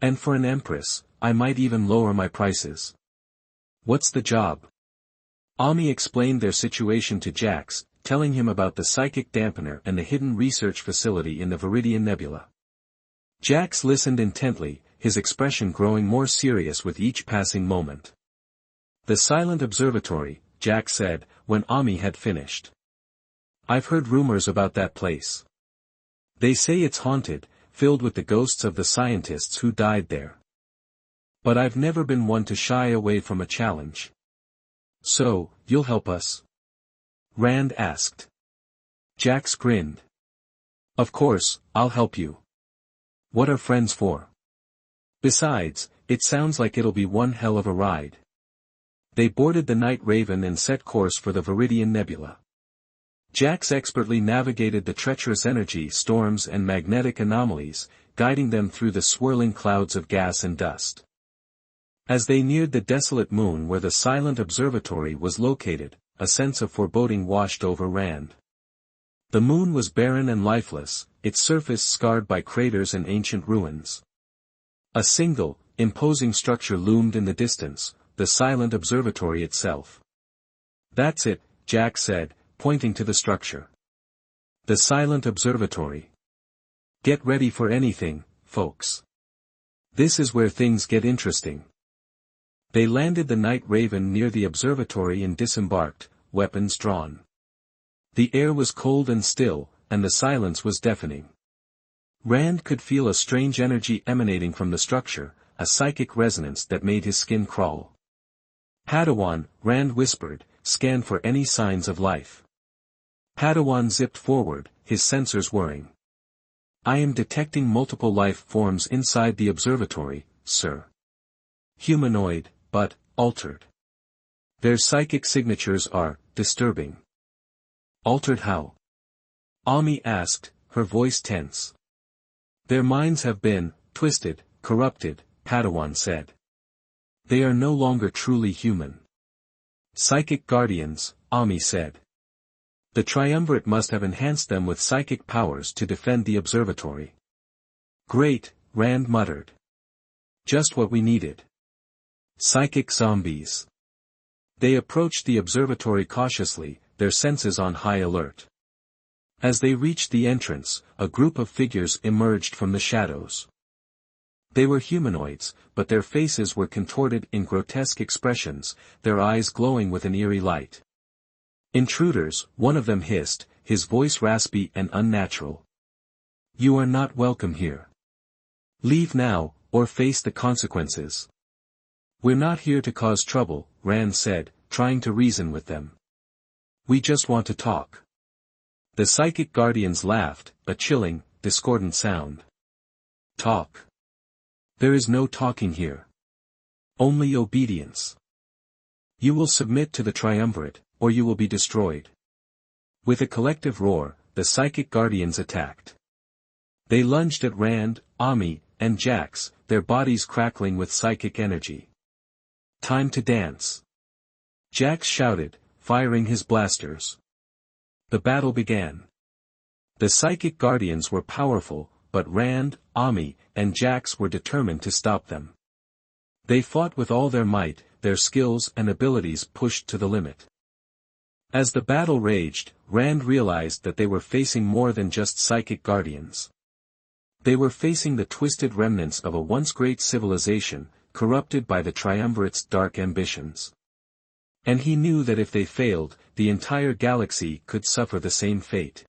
And for an empress, I might even lower my prices. What's the job? Ami explained their situation to Jax, telling him about the psychic dampener and the hidden research facility in the Viridian Nebula. Jax listened intently, his expression growing more serious with each passing moment. The silent observatory, Jax said, when Ami had finished. I've heard rumors about that place. They say it's haunted, filled with the ghosts of the scientists who died there. But I've never been one to shy away from a challenge. So, you'll help us? Rand asked. Jax grinned. Of course, I'll help you. What are friends for? Besides, it sounds like it'll be one hell of a ride. They boarded the Night Raven and set course for the Viridian Nebula. Jax expertly navigated the treacherous energy storms and magnetic anomalies, guiding them through the swirling clouds of gas and dust. As they neared the desolate moon where the silent observatory was located, a sense of foreboding washed over Rand. The moon was barren and lifeless, its surface scarred by craters and ancient ruins. A single, imposing structure loomed in the distance, the silent observatory itself. That's it, Jax said, pointing to the structure. The silent observatory. Get ready for anything, folks. This is where things get interesting. They landed the Night Raven near the observatory and disembarked, weapons drawn. The air was cold and still, and the silence was deafening. Rand could feel a strange energy emanating from the structure, a psychic resonance that made his skin crawl. Padawan, Rand whispered, scan for any signs of life. Padawan zipped forward, his sensors whirring. I am detecting multiple life forms inside the observatory, sir. Humanoid, but altered. Their psychic signatures are disturbing. Altered how? Ami asked, her voice tense. Their minds have been twisted, corrupted, Padawan said. They are no longer truly human. Psychic guardians, Ami said. The triumvirate must have enhanced them with psychic powers to defend the observatory. Great, Rand muttered. Just what we needed. Psychic zombies. They approached the observatory cautiously, their senses on high alert. As they reached the entrance, a group of figures emerged from the shadows. They were humanoids, but their faces were contorted in grotesque expressions, their eyes glowing with an eerie light. Intruders, one of them hissed, his voice raspy and unnatural. You are not welcome here. Leave now, or face the consequences. We're not here to cause trouble, Rand said, trying to reason with them. We just want to talk. The psychic guardians laughed, a chilling, discordant sound. Talk. There is no talking here. Only obedience. You will submit to the triumvirate, or you will be destroyed. With a collective roar, the psychic guardians attacked. They lunged at Rand, Ami, and Jax, their bodies crackling with psychic energy. Time to dance. Jax shouted, firing his blasters. The battle began. The psychic guardians were powerful, but Rand, Ami, and Jax were determined to stop them. They fought with all their might, their skills and abilities pushed to the limit. As the battle raged, Rand realized that they were facing more than just psychic guardians. They were facing the twisted remnants of a once great civilization, corrupted by the triumvirate's dark ambitions. And he knew that if they failed, the entire galaxy could suffer the same fate.